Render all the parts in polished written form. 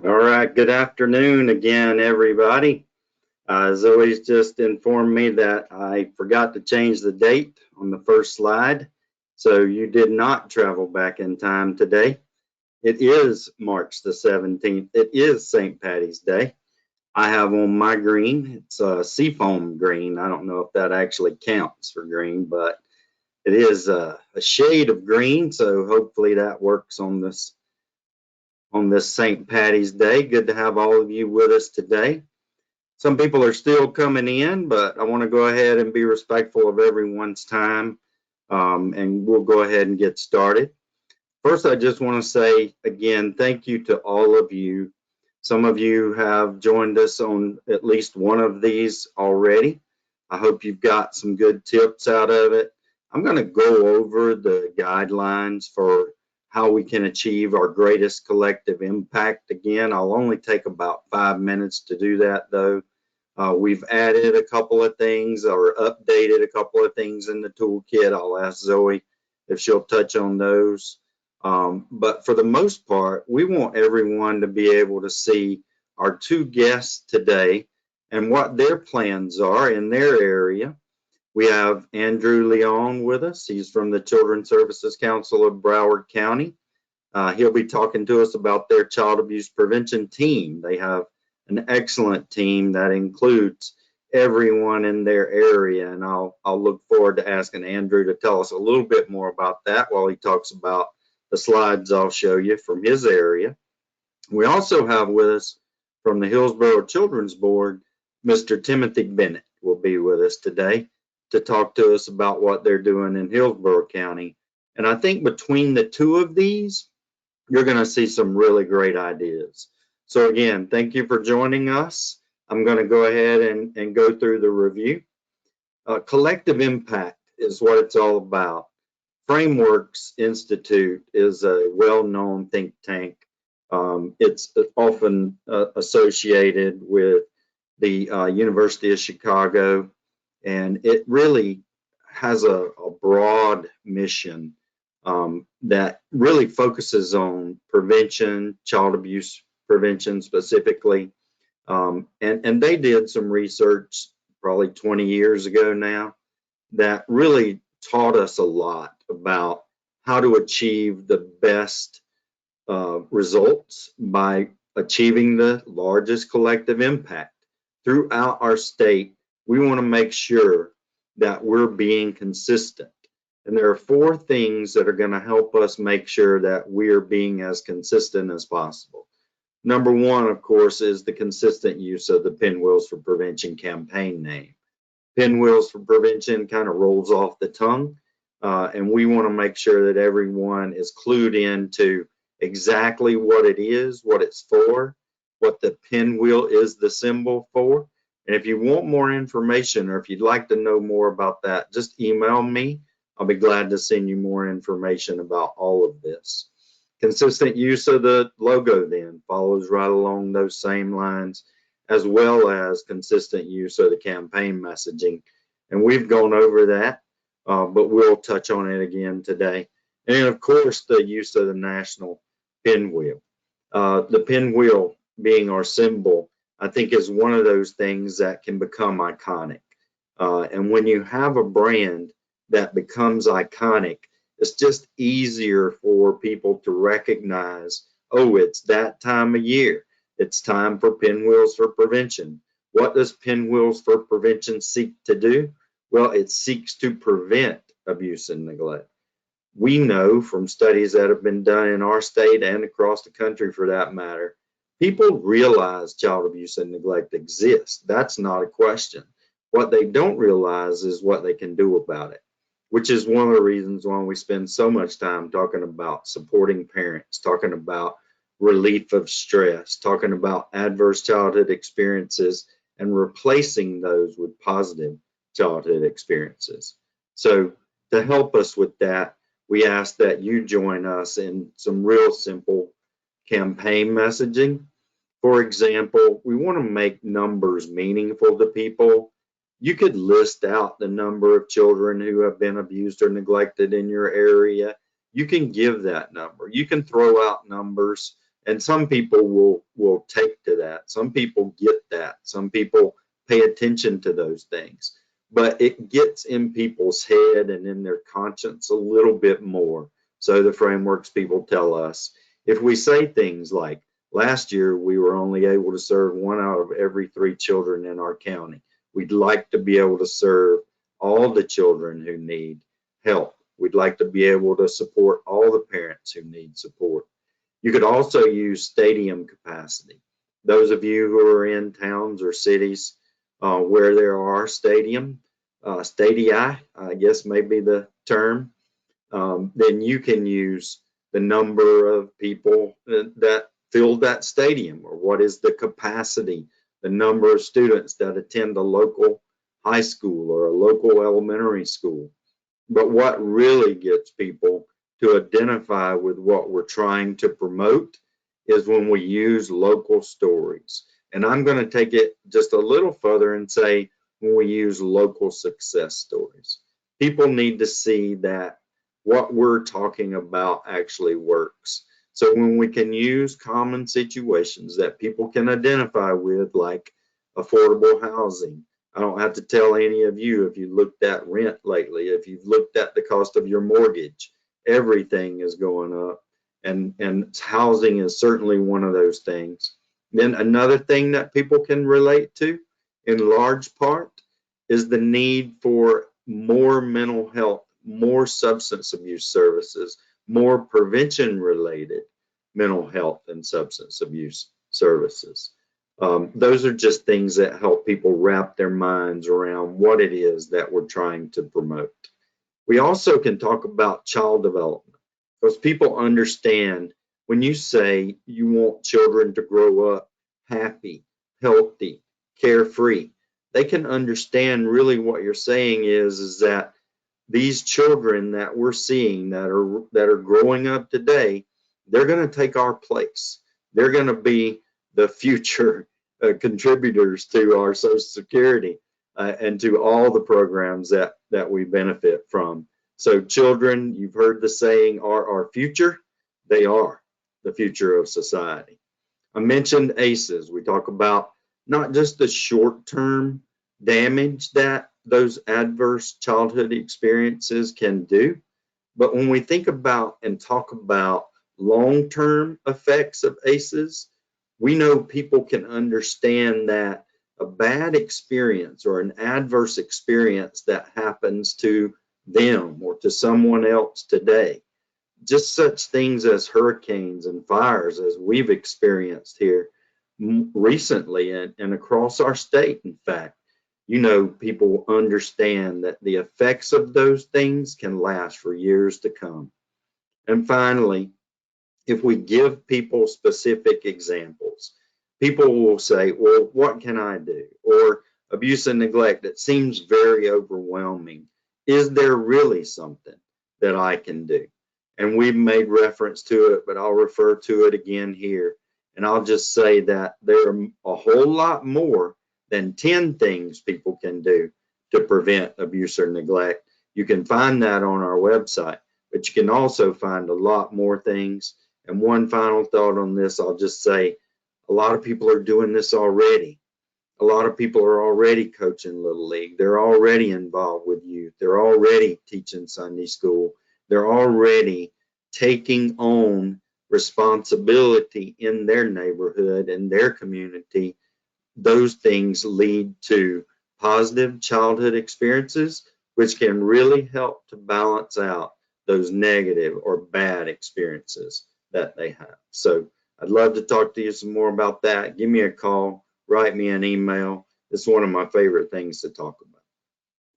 All right, good afternoon again, everybody. Zoe's just informed me that I forgot to change the date on the first slide, so you did not travel back in time today. It is March the 17th. It is St. Patty's Day. I have on my green, it's a seafoam green. I don't know if that actually counts for green, but it is a shade of green, so hopefully that works on this St. Patty's Day. Good to have all of you with us today. Some people are still coming in, but I want to go ahead and be respectful of everyone's time, and we'll go ahead and get started. First, I just want to say again, thank you to all of you. Some of you have joined us on at least one of these already. I hope you've got some good tips out of it. I'm going to go over the guidelines for how we can achieve our greatest collective impact. Again, I'll only take about 5 minutes to do that, though. We've added a couple of things or updated a couple of things in the toolkit. I'll ask Zoe if she'll touch on those. But for the most part, we want everyone to be able to see our two guests today and what their plans are in their area. We have Andrew Leon with us. He's from the Children's Services Council of Broward County. He'll be talking to us about their child abuse prevention team. They have an excellent team that includes everyone in their area, and I'll look forward to asking Andrew to tell us a little bit more about that while he talks about the slides I'll show you from his area. We also have with us from the Hillsborough Children's Board, Mr. Timothy Bennett will be with us today to talk to us about what they're doing in Hillsborough County. And I think between the two of these, you're going to see some really great ideas. So again, thank you for joining us. I'm going to go ahead and go through the review. Collective impact is what it's all about. Frameworks Institute is a well-known think tank. It's often associated with the University of Chicago, and it really has a broad mission that really focuses on prevention, child abuse prevention specifically. And they did some research probably 20 years ago now that really taught us a lot about how to achieve the best results by achieving the largest collective impact throughout our state. We want to make sure that we're being consistent. And there are four things that are going to help us make sure that we're being as consistent as possible. Number one, of course, is the consistent use of the Pinwheels for Prevention campaign name. Pinwheels for Prevention kind of rolls off the tongue, and we want to make sure that everyone is clued into exactly what it is, what it's for, what the pinwheel is the symbol for. And if you want more information or if you'd like to know more about that, just email me. I'll be glad to send you more information about all of this. Consistent use of the logo then follows right along those same lines, as well as consistent use of the campaign messaging. And we've gone over that, but we'll touch on it again today. And of course, the use of the national pinwheel. The pinwheel being our symbol, I think is one of those things that can become iconic. And when you have a brand that becomes iconic, it's just easier for people to recognize, oh, it's that time of year. It's time for Pinwheels for Prevention. What does Pinwheels for Prevention seek to do? Well, it seeks to prevent abuse and neglect. We know from studies that have been done in our state and across the country for that matter, people realize child abuse and neglect exists. That's not a question. What they don't realize is what they can do about it, which is one of the reasons why we spend so much time talking about supporting parents, talking about relief of stress, talking about adverse childhood experiences and replacing those with positive childhood experiences. So to help us with that, we ask that you join us in some real simple campaign messaging. For example, we want to make numbers meaningful to people. You could list out the number of children who have been abused or neglected in your area. You can give that number. You can throw out numbers And some people will take to that. Some people get that. Some people pay attention to those things. But it gets in people's head and in their conscience a little bit more. So the frameworks people tell us, if we say things like, last year we were only able to serve 1 out of every 3 children in our county. We'd like to be able to serve all the children who need help. We'd like to be able to support all the parents who need support. You could also use stadium capacity. Those of you who are in towns or cities where there are stadia, I guess may be the term, then you can use the number of people that filled that stadium, or what is the capacity, the number of students that attend a local high school or a local elementary school. But what really gets people to identify with what we're trying to promote is when we use local stories. And I'm going to take it just a little further and say when we use local success stories. People need to see that what we're talking about actually works. So when we can use common situations that people can identify with, like affordable housing. I don't have to tell any of you if you looked at rent lately, if you've looked at the cost of your mortgage, everything is going up, and housing is certainly one of those things. Then another thing that people can relate to in large part is the need for more mental health, more substance abuse services, more prevention related mental health and substance abuse services. Those are just things that help people wrap their minds around what it is that we're trying to promote. We also can talk about child development, because people understand when you say you want children to grow up happy, healthy, carefree, they can understand really what you're saying is that these children that we're seeing that are growing up today, they're going to take our place. They're going to be the future contributors to our Social Security and to all the programs that we benefit from. So children, you've heard the saying, are our future. They are the future of society. I mentioned ACEs. We talk about not just the short-term damage that those adverse childhood experiences can do, but when we think about and talk about long-term effects of ACEs, we know people can understand that a bad experience or an adverse experience that happens to them or to someone else today, just such things as hurricanes and fires as we've experienced here recently and across our state, in fact, you know, people understand that the effects of those things can last for years to come. And finally, if we give people specific examples, people will say, well, what can I do? Or abuse and neglect, it seems very overwhelming. Is there really something that I can do? And we've made reference to it, but I'll refer to it again here. And I'll just say that there are a whole lot more than 10 things people can do to prevent abuse or neglect. You can find that on our website, but you can also find a lot more things. And one final thought on this, I'll just say, a lot of people are doing this already. A lot of people are already coaching Little League. They're already involved with youth. They're already teaching Sunday school. They're already taking on responsibility in their neighborhood and their community. Those things lead to positive childhood experiences, which can really help to balance out those negative or bad experiences that they have. So I'd love to talk to you some more about that. Give me a call, write me an email. It's one of my favorite things to talk about.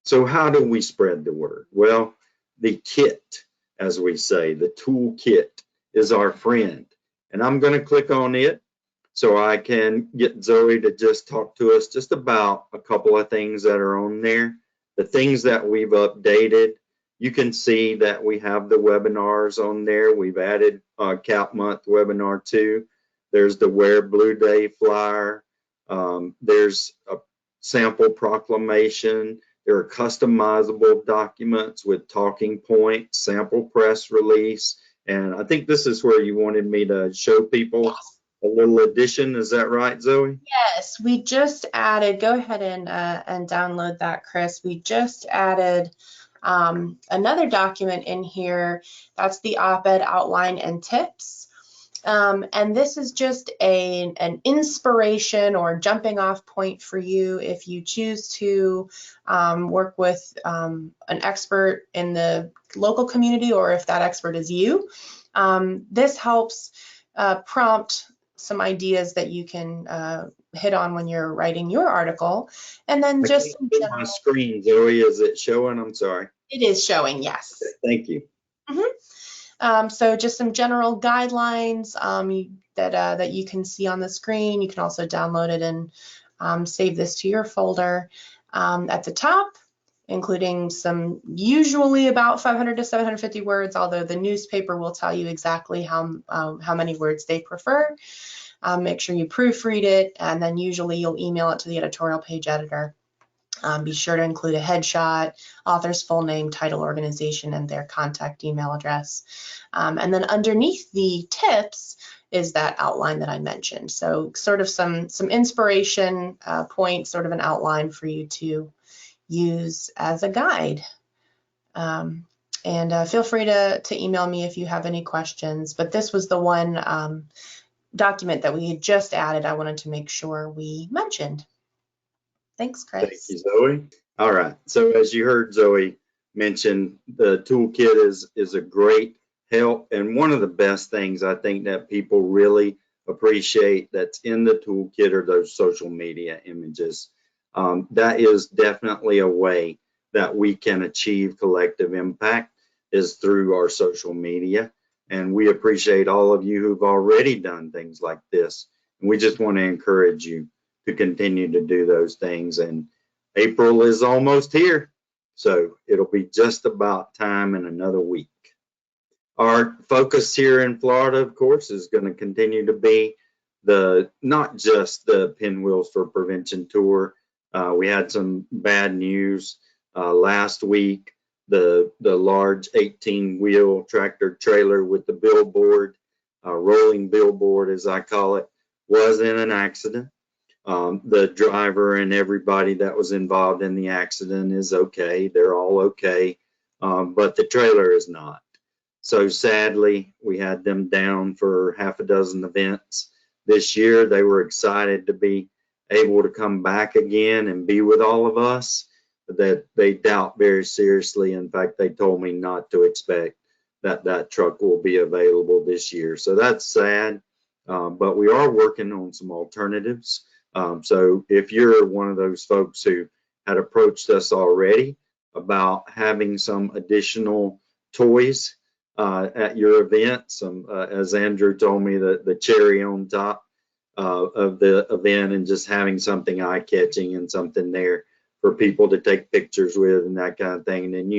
So how do we spread the word? Well, the kit, as we say, the toolkit is our friend. And I'm going to click on it so I can get Zoe to just talk to us just about a couple of things that are on there. The things that we've updated, you can see that we have the webinars on there. We've added CAP Month webinar 2. There's the Wear Blue Day flyer. There's a sample proclamation. There are customizable documents with talking points, sample press release, And I think this is where you wanted me to show people a little addition. Is that right, Zoe? Yes, we just added, go ahead and download that, Chris. We just added another document in here. That's the op-ed outline and tips. And this is just an inspiration or jumping off point for you if you choose to work with an expert in the local community, or if that expert is you. This helps prompt some ideas that you can hit on when you're writing your article. And then I just can't see my screen, Zoe. Is it showing? I'm sorry. it is showing, yes. Thank you. So just some general guidelines that you can see on the screen. You can also download it and save this to your folder. At the top, including some usually about 500 to 750 words, although the newspaper will tell you exactly how many words they prefer. Make sure you proofread it, and then usually you'll email it to the editorial page editor. Be sure to include a headshot, author's full name, title, organization, and their contact email address. And then underneath the tips is that outline that I mentioned. So sort of some inspiration points, sort of an outline for you to use as a guide. And feel free to email me if you have any questions. But this was the one document that we had just added. I wanted to make sure we mentioned. Thanks, Chris. Thank you, Zoe. All right. So as you heard Zoe mention, the toolkit is a great help, and one of the best things I think that people really appreciate that's in the toolkit are those social media images. That is definitely a way that we can achieve collective impact, is through our social media. And we appreciate all of you who've already done things like this. And we just want to encourage you to continue to do those things. And April is almost here, so it'll be just about time in another week. Our focus here in Florida, of course, is going to continue to be not just the Pinwheels for Prevention tour. We had some bad news last week. The large 18-wheel tractor trailer with the billboard, rolling billboard as I call it, was in an accident. The driver and everybody that was involved in the accident is okay. They're all okay, but the trailer is not. So sadly, we had them down for half a dozen events this year. They were excited to be able to come back again and be with all of us, that they doubt very seriously. In fact, they told me not to expect that truck will be available this year. So that's sad, but we are working on some alternatives. So if you're one of those folks who had approached us already about having some additional toys at your event, as Andrew told me, the cherry on top of the event, and just having something eye-catching and something there for people to take pictures with and that kind of thing, then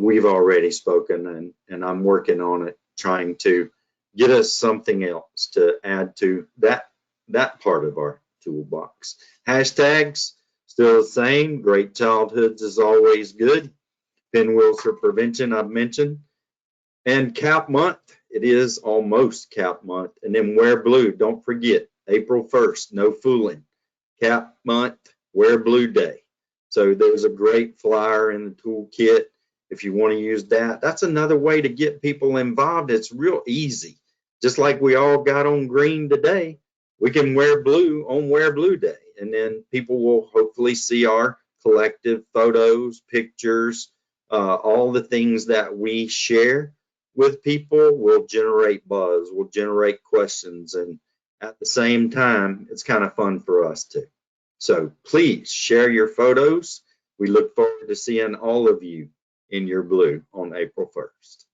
we've already spoken, and I'm working on it, trying to get us something else to add to that part of our toolbox. Hashtags, still the same. Great childhoods is always good. Pinwheels for Prevention, I've mentioned. And Cap Month, it is almost Cap Month. And then Wear Blue, don't forget, April 1st, no fooling. Cap Month, Wear Blue Day. So there's a great flyer in the toolkit if you want to use that. That's another way to get people involved. It's real easy. Just like we all got on green today, we can wear blue on Wear Blue Day. And then people will hopefully see our collective photos, pictures, all the things that we share with people will generate buzz, will generate questions. And at the same time, it's kind of fun for us too. So please share your photos. We look forward to seeing all of you in your blue on April 1st.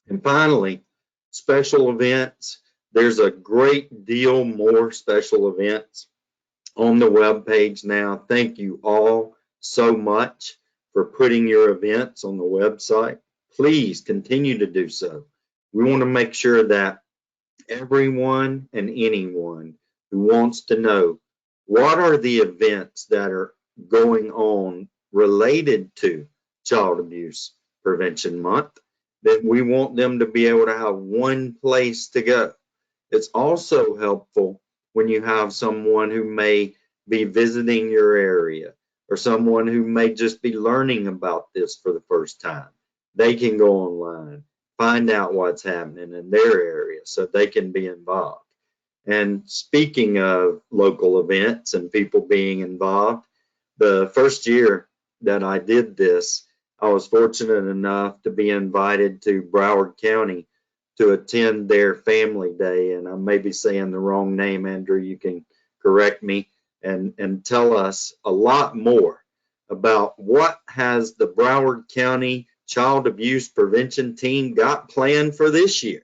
And finally, special events. There's a great deal more special events on the web page now. Thank you all so much for putting your events on the website. Please continue to do so. We want to make sure that everyone and anyone who wants to know what are the events that are going on related to Child Abuse Prevention Month, that we want them to be able to have one place to go. It's also helpful when you have someone who may be visiting your area or someone who may just be learning about this for the first time. They can go online, find out what's happening in their area so they can be involved. And speaking of local events and people being involved, the first year that I did this, I was fortunate enough to be invited to Broward County to attend their family day. And I may be saying the wrong name, Andrew. You can correct me and tell us a lot more about what has the Broward County Child Abuse Prevention Team got planned for this year.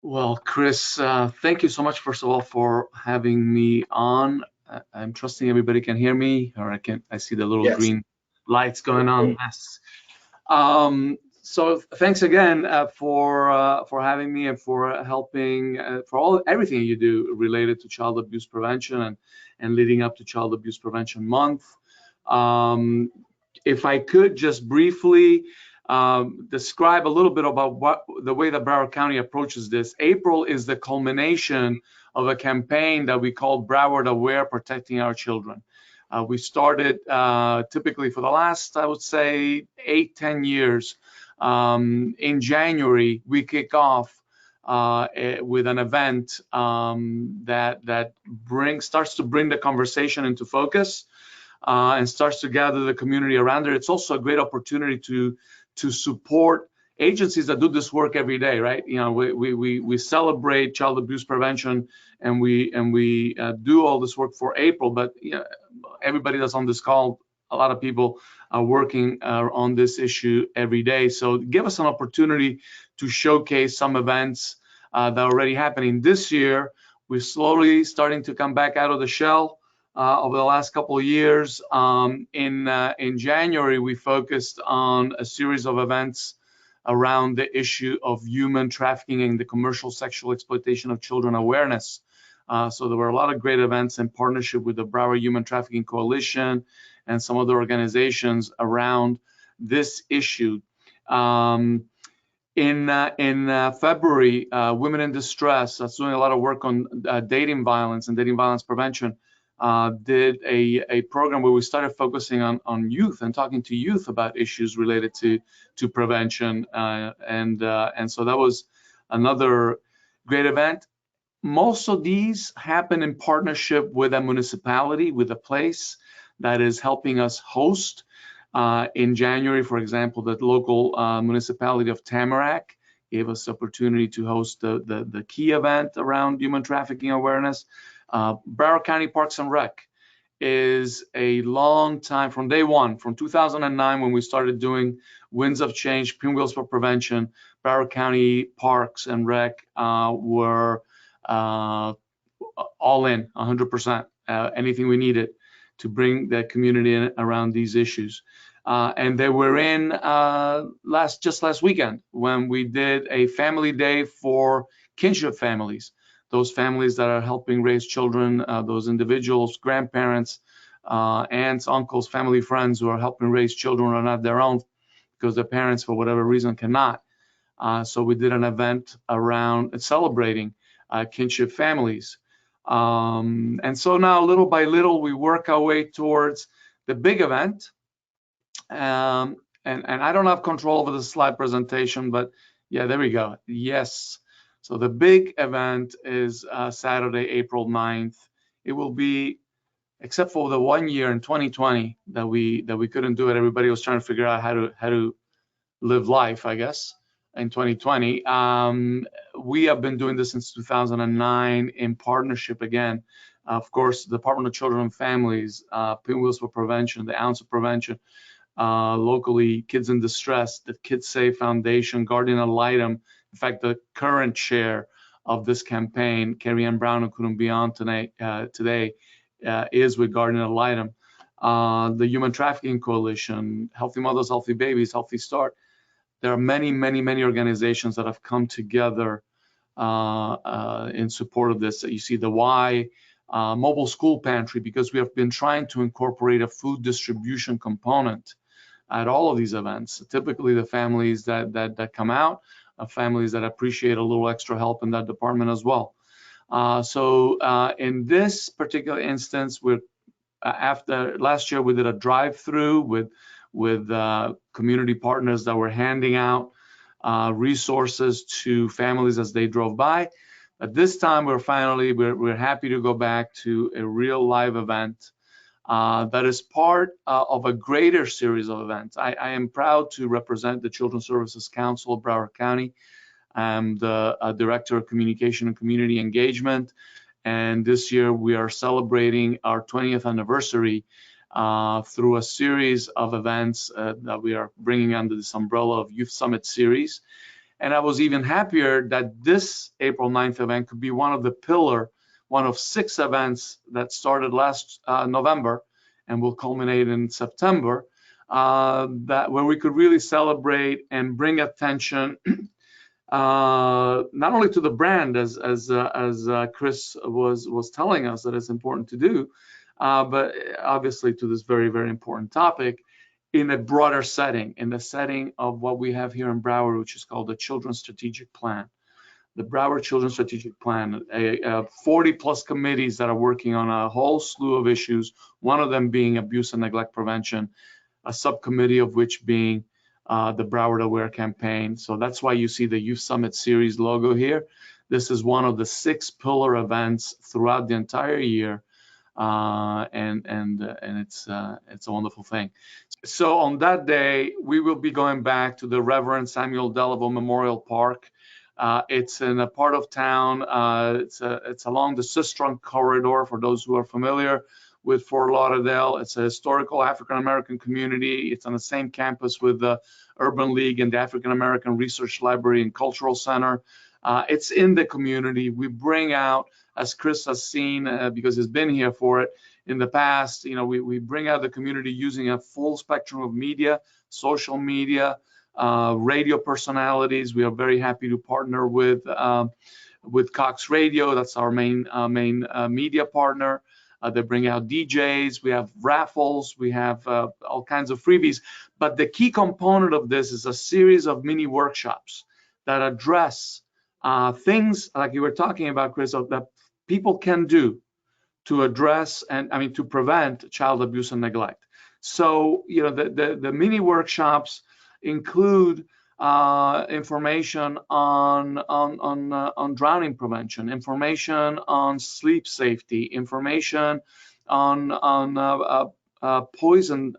Well, Chris, thank you so much, first of all, for having me on. I'm trusting everybody can hear me, or I see the little Yes. green lights going on. Yes. So thanks again for having me and for helping for everything you do related to child abuse prevention and leading up to Child Abuse Prevention Month. If I could just briefly describe a little bit about the way that Broward County approaches this. April is the culmination of a campaign that we called Broward Aware, Protecting Our Children. We started typically for the last, I would say, 8-10 years. In January, we kick off with an event that starts to bring the conversation into focus and starts to gather the community around it. It's also a great opportunity to support agencies that do this work every day, right? You know, we celebrate child abuse prevention and we do all this work for April, but you know, everybody that's on this call, a lot of people are working on this issue every day. So give us an opportunity to showcase some events that are already happening. This year, we're slowly starting to come back out of the shell. Over the last couple of years, in January, we focused on a series of events around the issue of human trafficking and the commercial sexual exploitation of children awareness. So there were a lot of great events in partnership with the Broward Human Trafficking Coalition and some other organizations around this issue. In February, Women in Distress, that's doing a lot of work on dating violence and dating violence prevention, did a program where we started focusing on youth and talking to youth about issues related to prevention, and so that was another great event. Most of these happen in partnership with a municipality, with a place that is helping us host. In January, for example, the local municipality of Tamarack gave us the opportunity to host the key event around human trafficking awareness. Broward County Parks and Rec is a long time, from day one, from 2009 when we started doing Winds of Change, Pinwheels for Prevention. Broward County Parks and Rec were all in 100%, anything we needed to bring the community in around these issues. And they were in just last weekend when we did a family day for kinship families, those families that are helping raise children, those individuals, grandparents, aunts, uncles, family, friends who are helping raise children on not their own because their parents, for whatever reason, cannot. So we did an event around celebrating kinship families. And so now, little by little, we work our way towards the big event. And I don't have control over the slide presentation, but yeah, there we go. Yes. So the big event is Saturday, April 9th. It will be, except for the 1 year in 2020 that we couldn't do it. Everybody was trying to figure out how to live life, I guess, in 2020. We have been doing this since 2009 in partnership again. Of course, the Department of Children and Families, Pinwheels for Prevention, the Ounce of Prevention, locally, Kids in Distress, the Kids Safe Foundation, Guardian Ad Litem. In fact, the current chair of this campaign, Carrie Ann Brown, who couldn't be on today, is with Guardian Ad Litem. The Human Trafficking Coalition, Healthy Mothers, Healthy Babies, Healthy Start. There are many, many, many organizations that have come together in support of this. You see the Y, Mobile School Pantry, because we have been trying to incorporate a food distribution component at all of these events. Typically, the families that come out are families that appreciate a little extra help in that department as well. So in this particular instance, after last year, we did a drive-through with community partners that were handing out resources to families as they drove by. At this time, we're happy to go back to a real live event that is part of a greater series of events. I am proud to represent the Children's Services Council of Broward County. I'm the Director of Communication and Community Engagement. And this year we are celebrating our 20th anniversary through a series of events that we are bringing under this umbrella of Youth Summit Series. And I was even happier that this April 9th event could be one of 6 events that started last November and will culminate in September, where we could really celebrate and bring attention not only to the brand, as Chris was telling us that it's important to do, but obviously to this very, very important topic in a broader setting, in the setting of what we have here in Broward, which is called the Children's Strategic Plan. The Broward Children's Strategic Plan, 40+ committees that are working on a whole slew of issues, one of them being abuse and neglect prevention, a subcommittee of which being the Broward Aware campaign. So that's why you see the Youth Summit Series logo here. This is one of the 6 pillar events throughout the entire year, and it's a wonderful thing. So on that day, we will be going back to the Reverend Samuel Delaveau Memorial Park. It's in a part of town. It's along the Sistrunk corridor. For those who are familiar with Fort Lauderdale, it's a historical African American community. It's on the same campus with the Urban League and the African American Research Library and Cultural Center. It's in the community. We bring out, as Chris has seen, because he's been here for it in the past, we bring out the community using a full spectrum of media, social media, radio personalities. We are very happy to partner with Cox Radio. That's our main media partner. They bring out DJs. We have raffles. We have all kinds of freebies. But the key component of this is a series of mini workshops that address things like you were talking about, Chris, that people can do to address to prevent child abuse and neglect. So, the mini workshops include information on drowning prevention, information on sleep safety, information on poison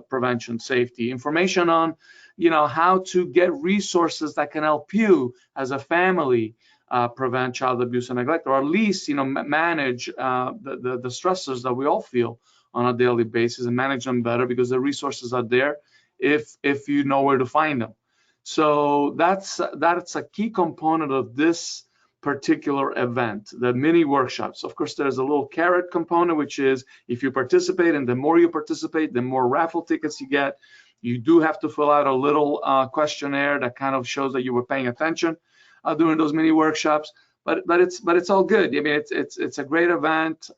prevention safety, information on how to get resources that can help you as a family prevent child abuse and neglect, or at least manage the stressors that we all feel on a daily basis and manage them better, because the resources are there if you know where to find them. So that's a key component of this particular event, the mini workshops. Of course, there's a little carrot component, which is if you participate, and the more you participate, the more raffle tickets you get. You do have to fill out a little questionnaire that kind of shows that you were paying attention during those mini workshops. But it's all good. I mean, it's a great event.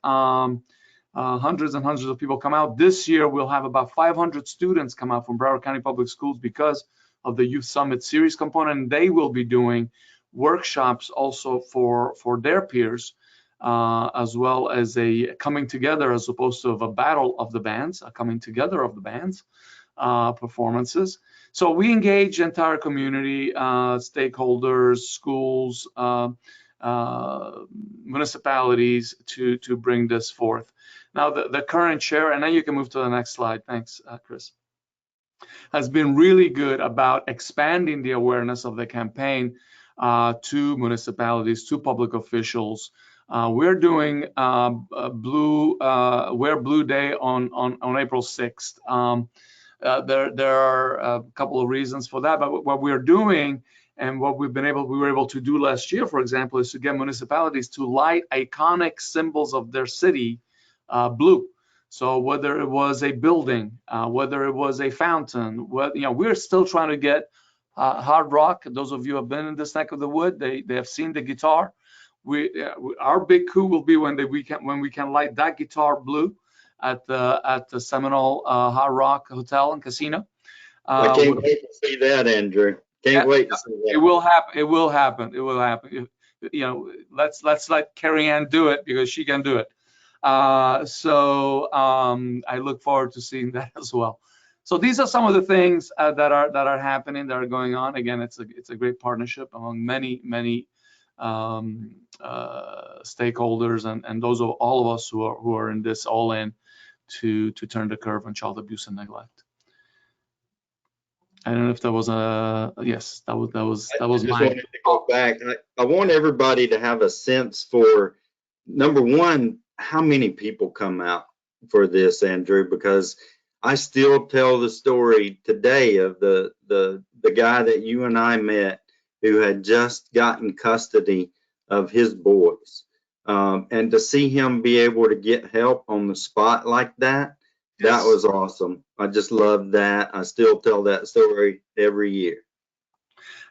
Hundreds and hundreds of people come out. This year, we'll have about 500 students come out from Broward County Public Schools because of the Youth Summit Series component. And they will be doing workshops also for their peers, as well as a coming together, as opposed to a battle of the bands, a coming together of the bands performances. So we engage the entire community, stakeholders, schools, municipalities to bring this forth. Now, the current chair, and then you can move to the next slide. Thanks, Chris, has been really good about expanding the awareness of the campaign to municipalities, to public officials. We're doing Wear Blue Day on April 6th. There are a couple of reasons for that, but what we're doing and what we were able to do last year, for example, is to get municipalities to light iconic symbols of their city blue. So whether it was a building, whether it was a fountain, we're still trying to get hard rock. Those of you who have been in this neck of the wood, they have seen the guitar. Our big coup will be when we can light that guitar blue at the Seminole Hard Rock Hotel and Casino. I can't wait to see that, Andrew. Can't wait to see that. It will happen. It will happen. It will happen. You know, let's let Carrie Ann do it because she can do it. So I look forward to seeing that as well. So these are some of the things that are happening, that are going on. Again, it's a great partnership among many stakeholders and those of all of us who are in this all in to turn the curve on child abuse and neglect. I don't know if that was yes, that was I just my. wanted to go back. I want everybody to have a sense for, number one, how many people come out for this, Andrew, because I still tell the story today of the guy that you and I met who had just gotten custody of his boys. And to see him be able to get help on the spot like that, that was awesome. I just love that. I still tell that story every year.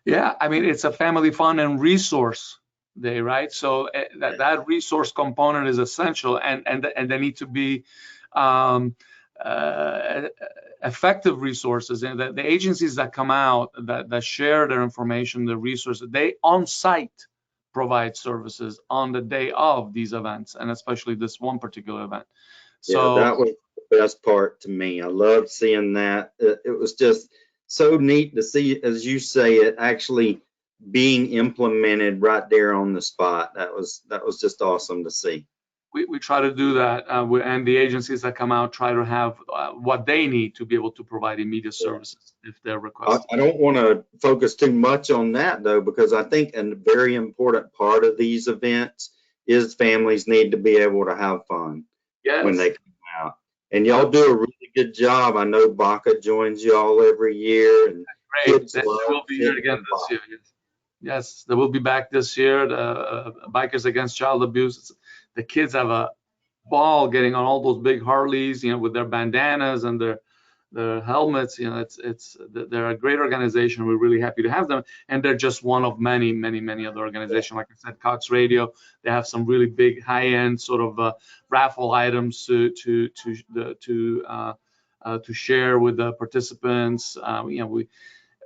Yeah, I mean, it's a family fun and resource day, right? So that resource component is essential, and they need to be effective resources. And the agencies that come out that share their information, the resources, they on site provide services on the day of these events, and especially this one particular event. So yeah, that was the best part to me. I loved seeing that. It was just so neat to see, as you say, it actually being implemented right there on the spot. That was just awesome to see. we try to do that, and the agencies that come out try to have what they need to be able to provide immediate services if they're requested. I don't want to focus too much on that, though, because I think a very important part of these events is families need to be able to have fun when they come out. And y'all do a really good job. I know Baca joins y'all every year. And great. They will be here again this year. Yes, they will be back this year. The Bikers Against Child Abuse. The kids have a ball getting on all those big Harleys, with their bandanas and their helmets. They're a great organization. We're really happy to have them, and they're just one of many other organizations. Like I said, Cox Radio, they have some really big high-end sort of raffle items to share with the participants.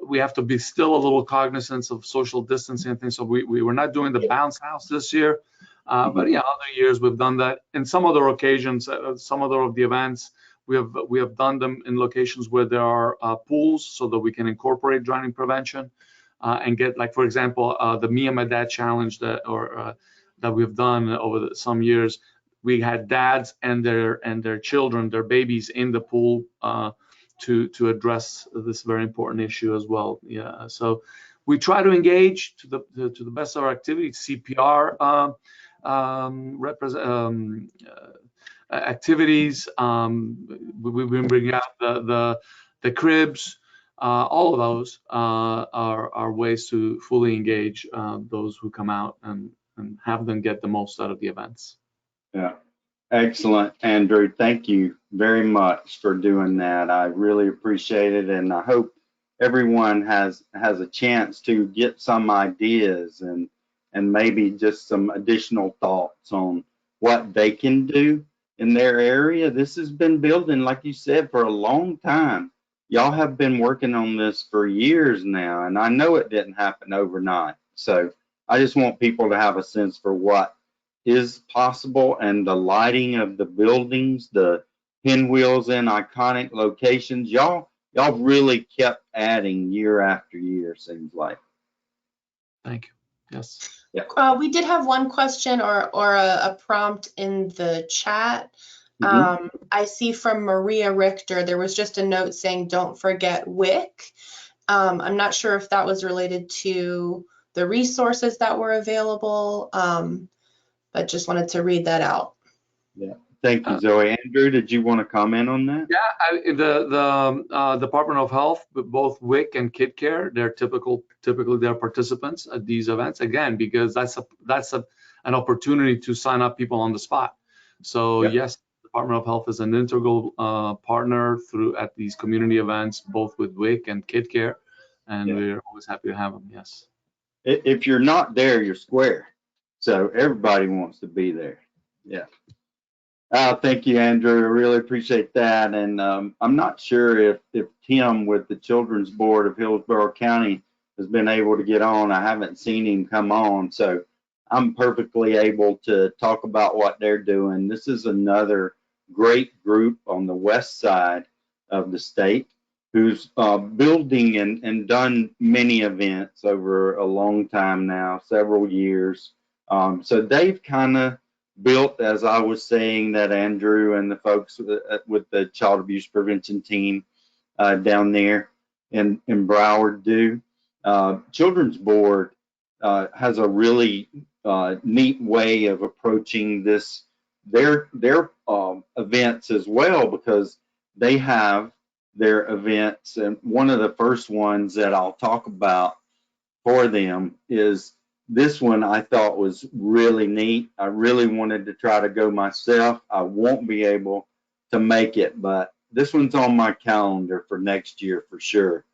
We have to be still a little cognizant of social distancing and things. So we were not doing the bounce house this year. But yeah, other years we've done that. In some other occasions, some other of the events, we have done them in locations where there are pools, so that we can incorporate drowning prevention and get, like, for example, the Me and My Dad challenge that we've done over some years. We had dads and their children, their babies, in the pool to address this very important issue as well. Yeah, so we try to engage to the best of our activity. CPR. Activities. We've been bringing out the cribs. All of those are ways to fully engage those who come out and have them get the most out of the events. Yeah, excellent, Andrew. Thank you very much for doing that. I really appreciate it, and I hope everyone has a chance to get some ideas and maybe just some additional thoughts on what they can do in their area. This has been building, like you said, for a long time. Y'all have been working on this for years now, and I know it didn't happen overnight. So I just want people to have a sense for what is possible, and the lighting of the buildings, the pinwheels in iconic locations. Y'all really kept adding year after year, seems like. Thank you. Yes. Yeah. We did have one question or a prompt in the chat. I see from Maria Richter, there was just a note saying, don't forget WIC. I'm not sure if that was related to the resources that were available, but just wanted to read that out. Yeah. Thank you, Zoe. Andrew, did you want to comment on that? Yeah, the Department of Health, both WIC and KidCare, they're typically they're participants at these events, again, because that's an opportunity to sign up people on the spot. So yes, the Department of Health is an integral partner at these community events, both with WIC and KidCare, and we're always happy to have them. Yes. If you're not there, you're square. So everybody wants to be there. Yeah. Thank you, Andrew. I really appreciate that. And I'm not sure if Tim with the Children's Board of Hillsborough County has been able to get on. I haven't seen him come on, so I'm perfectly able to talk about what they're doing. This is another great group on the west side of the state who's building and done many events over a long time now, several years. So they've kind of built, as I was saying, that Andrew and the folks with the child abuse prevention team down there in Broward do. Children's Board has a really neat way of approaching their events as well, because they have their events, and one of the first ones that I'll talk about for them is this one. I thought was really neat. I really wanted to try to go myself. I won't be able to make it, but this one's on my calendar for next year for sure.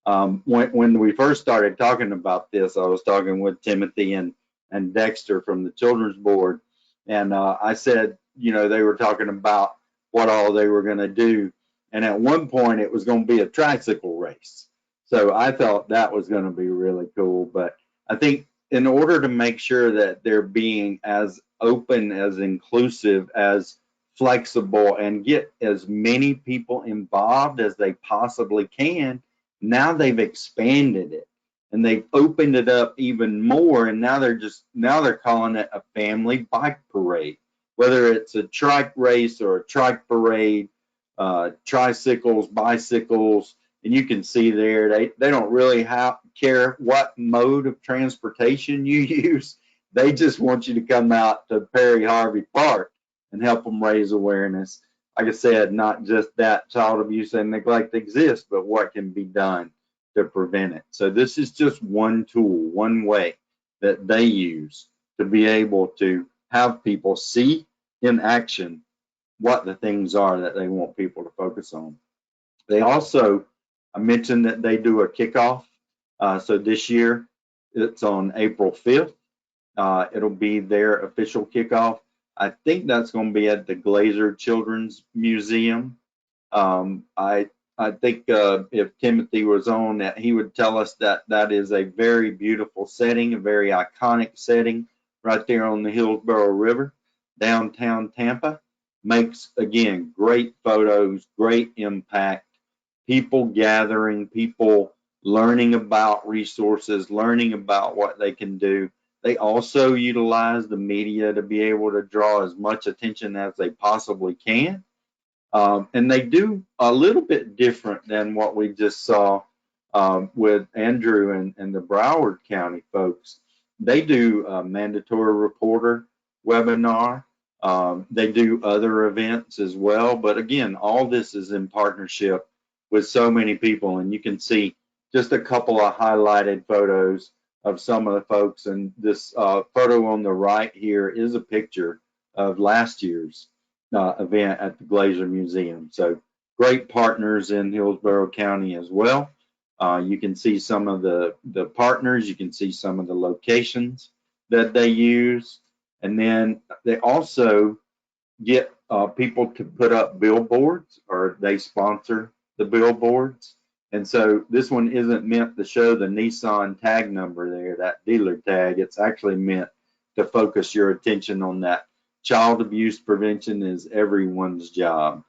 When we first started talking about this, I was talking with Timothy and Dexter from the Children's Board, and I said, they were talking about what all they were going to do, and at one point it was going to be a tricycle race. So I thought that was going to be really cool. But I think in order to make sure that they're being as open, as inclusive, as flexible, and get as many people involved as they possibly can, now they've expanded it and they've opened it up even more. And now they're calling it a family bike parade, whether it's a trike race or a trike parade, tricycles, bicycles. And you can see there, they don't really care what mode of transportation you use. They just want you to come out to Perry Harvey Park and help them raise awareness. Like I said, not just that child abuse and neglect exists, but what can be done to prevent it. So this is just one tool, one way that they use to be able to have people see in action what the things are that they want people to focus on. They also, I mentioned that they do a kickoff. So this year, it's on April 5th. It'll be their official kickoff. I think that's going to be at the Glazer Children's Museum. I think if Timothy was on, that he would tell us that that is a very beautiful setting, a very iconic setting right there on the Hillsborough River, downtown Tampa. Makes, again, great photos, great impact, people gathering, people learning about resources, learning about what they can do. They also utilize the media to be able to draw as much attention as they possibly can. And they do a little bit different than what we just saw with Andrew and the Broward County folks. They do a mandatory reporter webinar. They do other events as well. But again, all this is in partnership with so many people. And you can see just a couple of highlighted photos of some of the folks. And this photo on the right here is a picture of last year's event at the Glazer Museum. So great partners in Hillsborough County as well. You can see some of the partners. You can see some of the locations that they use. And then they also get people to put up billboards, or they sponsor the billboards. And so this one isn't meant to show the Nissan tag number there, that dealer tag. It's actually meant to focus your attention on that child abuse prevention is everyone's job.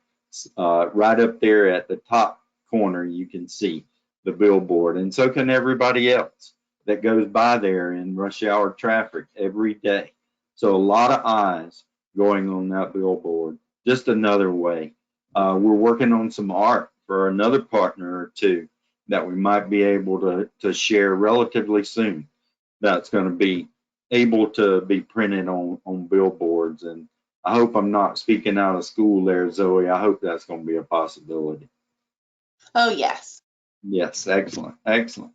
Right up there at the top corner, you can see the billboard, and so can everybody else that goes by there in rush hour traffic every day. So a lot of eyes going on that billboard. Just another way. We're working on some art for another partner or two that we might be able to share relatively soon. That's going to be able to be printed on billboards. And I hope I'm not speaking out of school there, Zoe. I hope that's going to be a possibility. Oh, yes. Yes, excellent, excellent.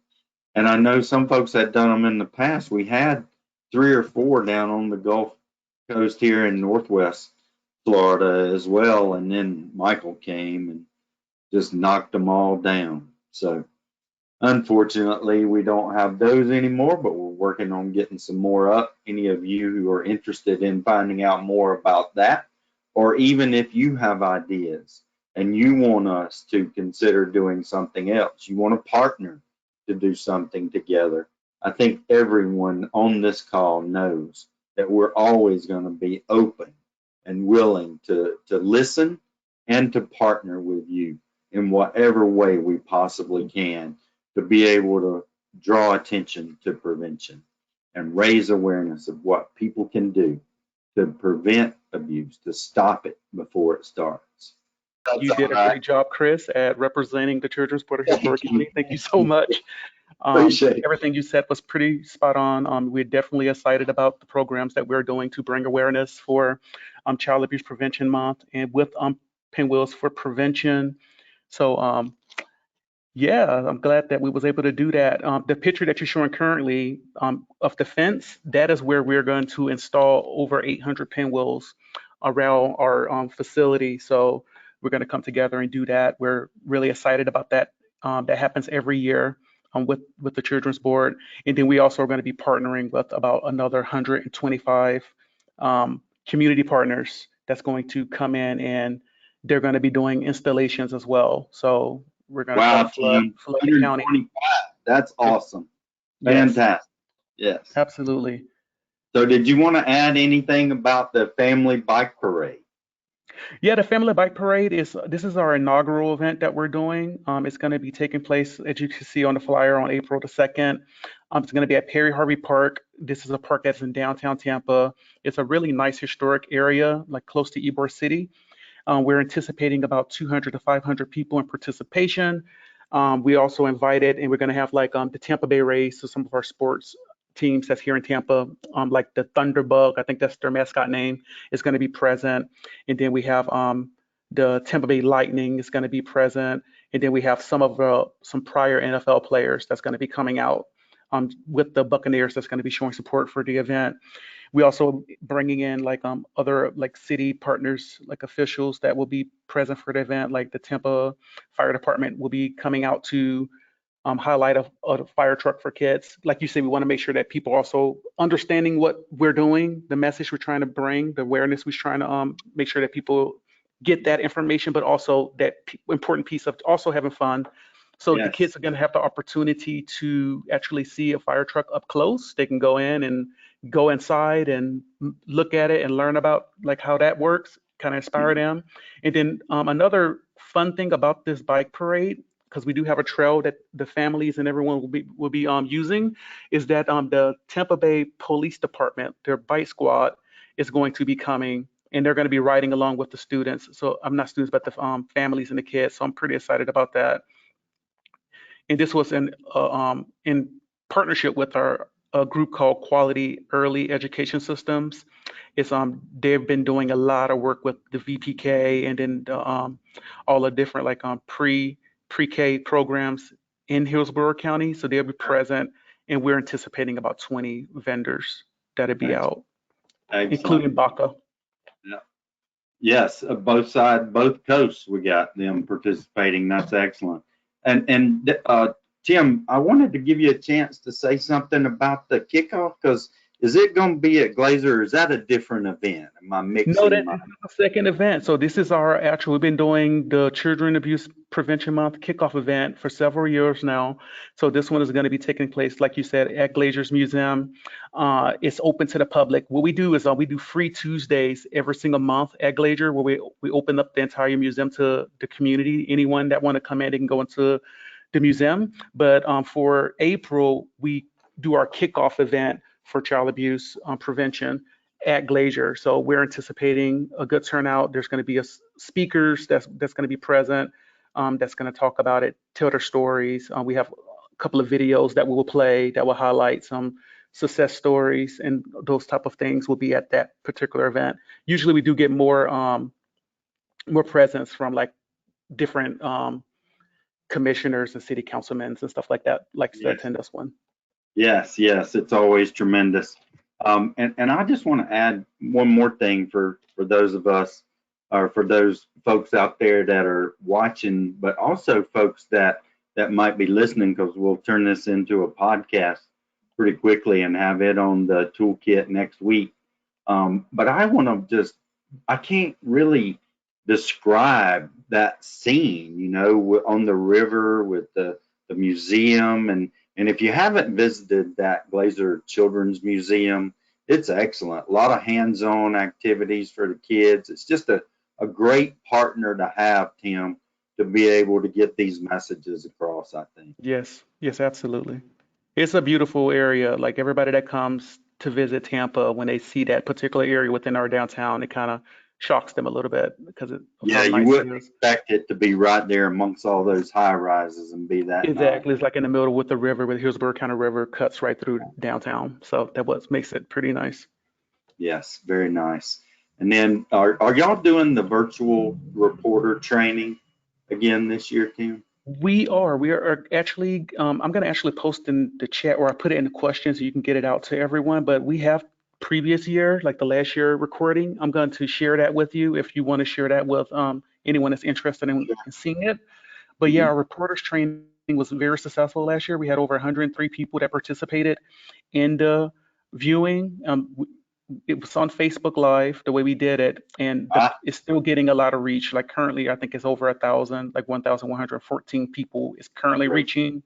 And I know some folks had done them in the past. We had 3 or 4 down on the Gulf Coast here in Northwest Florida as well. And then Michael came and just knocked them all down. So unfortunately, we don't have those anymore, but we're working on getting some more up. Any of you who are interested in finding out more about that, or even if you have ideas and you want us to consider doing something else, you want to partner to do something together, I think everyone on this call knows that we're always going to be open and willing to listen and to partner with you in whatever way we possibly can to be able to draw attention to prevention and raise awareness of what people can do to prevent abuse, to stop it before it starts. That's You did all a right. great job, Chris, at representing the Children's Board of Hillsborough Thank you. County. Thank you so much. Appreciate it. Everything you said was pretty spot on. We're definitely excited about the programs that we're doing to bring awareness for Child Abuse Prevention Month and with Pinwheels for Prevention. So yeah, I'm glad that we was able to do that. The picture that you're showing currently of the fence, that is where we're going to install over 800 pinwheels around our facility. So we're going to come together and do that. We're really excited about that. That happens every year with the Children's Board. And then we also are going to be partnering with about another 125 community partners that's going to come in, and they're going to be doing installations as well. So we're going to try to Wow, Tim. flood the county. 125. That's awesome. Yes, Fantastic. Yes. absolutely. So did you want to add anything about the family bike parade? Yeah, the Family Bike Parade this is our inaugural event that we're doing. It's going to be taking place, as you can see on the flyer, on April the 2nd. It's going to be at Perry Harvey Park. This is a park that's in downtown Tampa. It's a really nice historic area, like close to Ybor City. We're anticipating about 200 to 500 people in participation. We also invited, and we're going to have like the Tampa Bay Rays, so some of our sports teams that's here in Tampa, like the Thunderbug, I think that's their mascot name, is going to be present. And then we have the Tampa Bay Lightning is going to be present. And then we have some prior NFL players that's going to be coming out with the Buccaneers that's going to be showing support for the event. We also bringing in like other like city partners, like officials that will be present for the event, like the Tampa Fire Department will be coming out to highlight a fire truck for kids. Like you said, we want to make sure that people are also understanding what we're doing, the message we're trying to bring, the awareness we're trying to make sure that people get that information, but also that important piece of also having fun. So the Yes. kids are going to have the opportunity to actually see a fire truck up close. They can go in and go inside and look at it and learn about like how that works, kind of inspire them. And then another fun thing about this bike parade, because we do have a trail that the families and everyone will be using, is that the Tampa Bay Police Department, their bike squad, is going to be coming, and they're going to be riding along with the students. So I'm not students, but the families and the kids. So I'm pretty excited about that. And this was in partnership with a group called Quality Early Education Systems. It's they've been doing a lot of work with the VPK and then all the different like pre-K programs in Hillsborough County. So they'll be present, and we're anticipating about 20 vendors that'll be out, including BACA. Yeah. Yes, both sides, both coasts, we got them participating. That's excellent. And Tim, I wanted to give you a chance to say something about the kickoff, because is it going to be at Glazer, or is that a different event? Am I mixing? No, that's the second event. So this is our actual, we've been doing the Children Abuse Prevention Month kickoff event for several years now. So this one is going to be taking place, like you said, at Glazer's Museum. It's open to the public. What we do is we do free Tuesdays every single month at Glazer, where we open up the entire museum to the community. Anyone that want to come in, they can go into the museum. But for April, we do our kickoff event for child abuse prevention at Glazer. So we're anticipating a good turnout. There's going to be speakers that's going to be present, that's going to talk about it, tell their stories. We have a couple of videos that we will play that will highlight some success stories, and those type of things will be at that particular event. Usually we do get more presence from like different commissioners and city councilmen and stuff like that, like to attend this one. Yes, it's always tremendous. And I just want to add one more thing for those of us, or for those folks out there that are watching, but also folks that might be listening, because we'll turn this into a podcast pretty quickly and have it on the toolkit next week. But I want to just I can't really describe that scene, you know, on the river with the museum. And if you haven't visited that Glazer Children's Museum, it's excellent. A lot of hands-on activities for the kids. It's just a great partner to have, Tim, to be able to get these messages across, I think. Yes, yes, absolutely. It's a beautiful area. Like everybody that comes to visit Tampa, when they see that particular area within our downtown, it kind of shocks them a little bit because of Yeah, how you nice it wouldn't is. expect it to be right there amongst all those high rises and be that nice. Exactly. It's like in the middle with the river, with the Hillsborough County River cuts right through downtown. So that what makes it pretty nice. Yes, very nice. And then are y'all doing the virtual reporter training again this year, Tim? We are actually, I'm going to actually post in the chat, or I put it in the questions so you can get it out to everyone. But we have previous year, like the last year recording. I'm going to share that with you if you want to share that with anyone that's interested in seeing it. But yeah, Mhm. our reporters training was very successful last year. We had over 103 people that participated in the viewing. It was on Facebook Live the way we did it, and Ah, it's still getting a lot of reach. Like currently, I think it's over 1,000, like 1,114 people is currently great. reaching.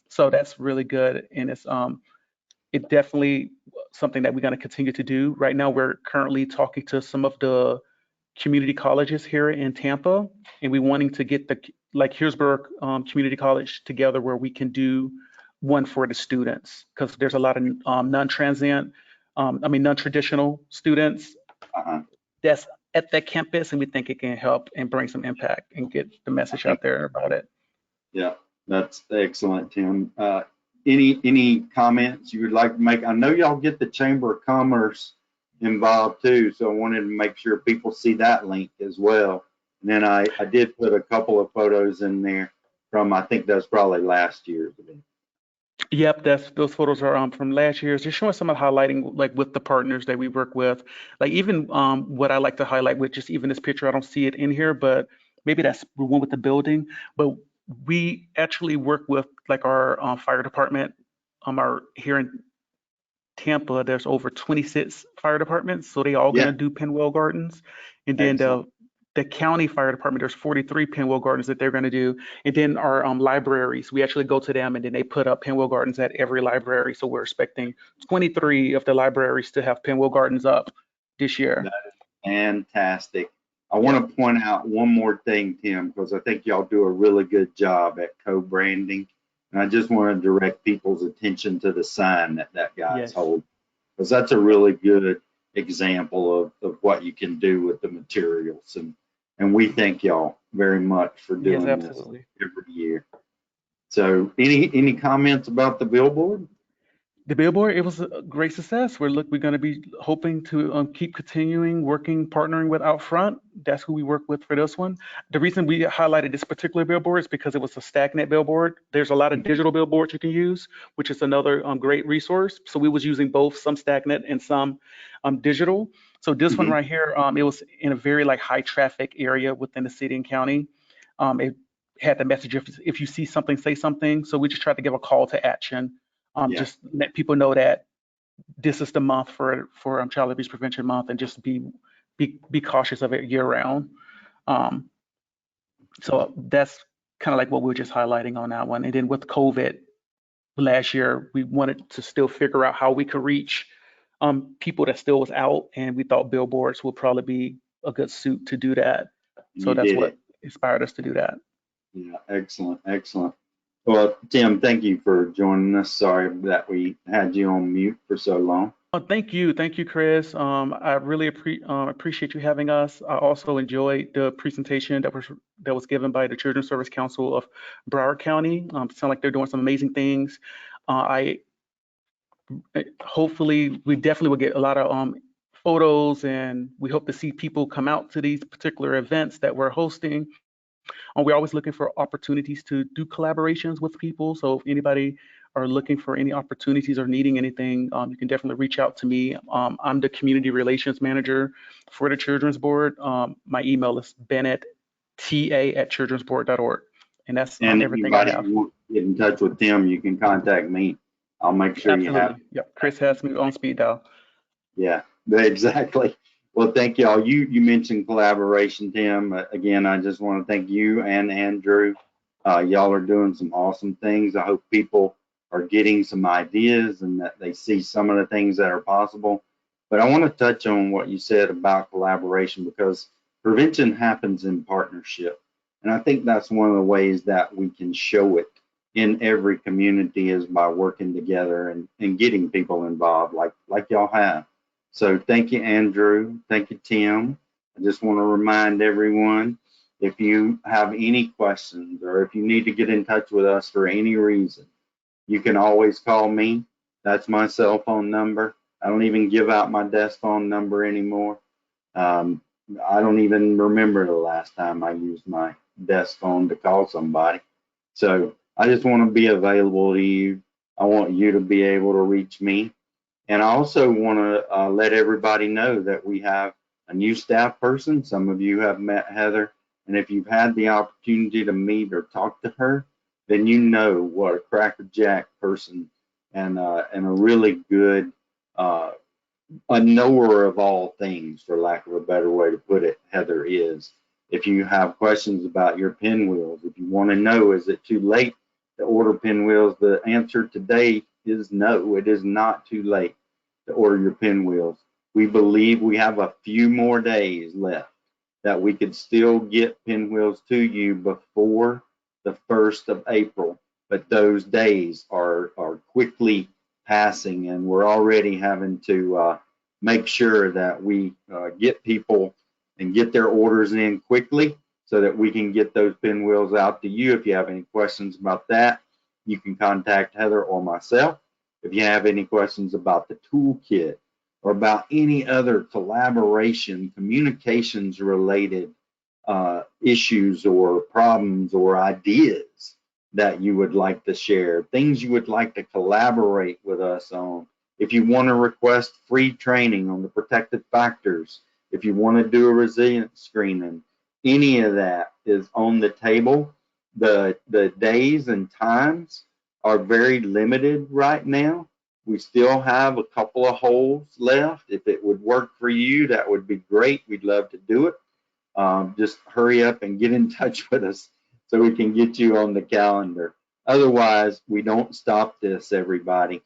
So that's really good, and it definitely something that we're going to continue to do. Right now, we're currently talking to some of the community colleges here in Tampa, and we're wanting to get the like Hillsborough Community College together where we can do one for the students because there's a lot of non-transient, non-traditional students Uh-huh. that's at that campus, and we think it can help and bring some impact and get the I message think, out there about it. yeah, that's excellent, Tim. Any comments you would like to make? I know y'all get the Chamber of Commerce involved too, so I wanted to make sure people see that link as well. And then I did put a couple of photos in there from, I think that's probably last year's event. Yep, those photos are from last year's. Just showing some of the highlighting, like with the partners that we work with. Like even what I like to highlight with just even this picture, I don't see it in here, but maybe that's the one with the building. But we actually work with like our fire department. Our here in Tampa, there's over 26 fire departments, so they all Yeah, gonna do Penwell Gardens, and then excellent. the county fire department, there's 43 Penwell Gardens that they're gonna do, and then our libraries, we actually go to them, and then they put up Penwell Gardens at every library. So we're expecting 23 of the libraries to have Penwell Gardens up this year. That is fantastic. I Yep. want to point out one more thing, Tim, because I think y'all do a really good job at co-branding. And I just want to direct people's attention to the sign that guy's Yes. holding, because that's a really good example of what you can do with the materials. And we thank y'all very much for Yes, doing this absolutely. every year. So any comments about the billboard? The billboard, it was a great success. We're going to be hoping to keep continuing working, partnering with Outfront. That's who we work with for this one. The reason we highlighted this particular billboard is because it was a stagnant billboard. There's a lot of digital billboards you can use, which is another great resource. So we was using both, some stagnant and some digital. So this one Mhm. right here, it was in a very like high traffic area within the city and county. It had the message, if you see something, say something. So we just tried to give a call to action, Yeah, just let people know that this is the month for child abuse prevention month, and just be cautious of it year round. Um, so that's kind of like what we were just highlighting on that one. And then with COVID last year, we wanted to still figure out how we could reach people that still was out, and we thought billboards would probably be a good suit to do that. and So you that's did what it. inspired us to do that. Yeah, excellent, excellent. Well, Tim, thank you for joining us. Sorry that we had you on mute for so long. Thank you, Chris. I really appreciate you having us. I also enjoyed the presentation that was given by the Children's Service Council of Broward County. Sound like they're doing some amazing things. I hopefully we definitely will get a lot of photos, and we hope to see people come out to these particular events that we're hosting. We're always looking for opportunities to do collaborations with people. So if anybody are looking for any opportunities or needing anything, you can definitely reach out to me. I'm the community relations manager for the Children's Board. My email is bennett.ta@childrensboard.org. And that's And everything I anybody have. who wants to get in touch with Tim, you can contact me. I'll make sure you have. Absolutely. Yep. Chris has me on speed dial. Yeah, exactly. Well, thank y'all. You mentioned collaboration, Tim. Again, I just want to thank you and Andrew. Y'all are doing some awesome things. I hope people are getting some ideas and that they see some of the things that are possible. But I want to touch on what you said about collaboration, because prevention happens in partnership. And I think that's one of the ways that we can show it in every community, is by working together and getting people involved like y'all have. So thank you, Andrew. Thank you, Tim. I just want to remind everyone, if you have any questions or if you need to get in touch with us for any reason, you can always call me. That's my cell phone number. I don't even give out my desk phone number anymore. Um, I don't even remember the last time I used my desk phone to call somebody. So I just want to be available to you. I want you to be able to reach me. And I also want to let everybody know that we have a new staff person. Some of you have met Heather, and if you've had the opportunity to meet or talk to her, then you know what a crackerjack person and a really good a knower of all things, for lack of a better way to put it, Heather is. If you have questions about your pinwheels, if you want to know, is it too late to order pinwheels? The answer today is no, it is not too late to order your pinwheels. We believe we have a few more days left that we could still get pinwheels to you before the 1st of April, but those days are quickly passing, and we're already having to make sure that we get people and get their orders in quickly so that we can get those pinwheels out to you. If you have any questions about that, you can contact Heather or myself. If you have any questions about the toolkit or about any other collaboration, communications related issues or problems or ideas that you would like to share, things you would like to collaborate with us on, if you want to request free training on the protective factors, if you want to do a resilience screening, any of that is on the table. The days and times are very limited right now. We still have a couple of holes left. If it would work for you, that would be great. We'd love to do it. Just hurry up and get in touch with us so we can get you on the calendar. Otherwise, we don't stop this, everybody.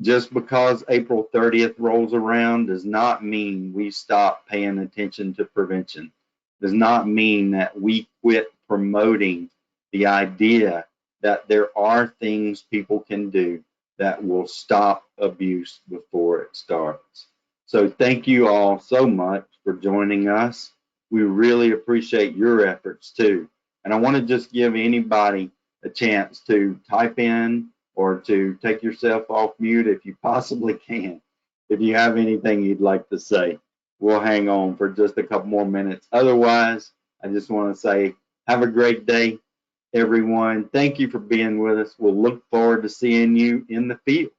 Just because April 30th rolls around does not mean we stop paying attention to prevention. Does not mean that we quit promoting the idea that there are things people can do that will stop abuse before it starts. So thank you all so much for joining us. We really appreciate your efforts too. And I want to just give anybody a chance to type in or to take yourself off mute if you possibly can. If you have anything you'd like to say, we'll hang on for just a couple more minutes. Otherwise, I just want to say, have a great day, everyone. Thank you for being with us. We'll look forward to seeing you in the field.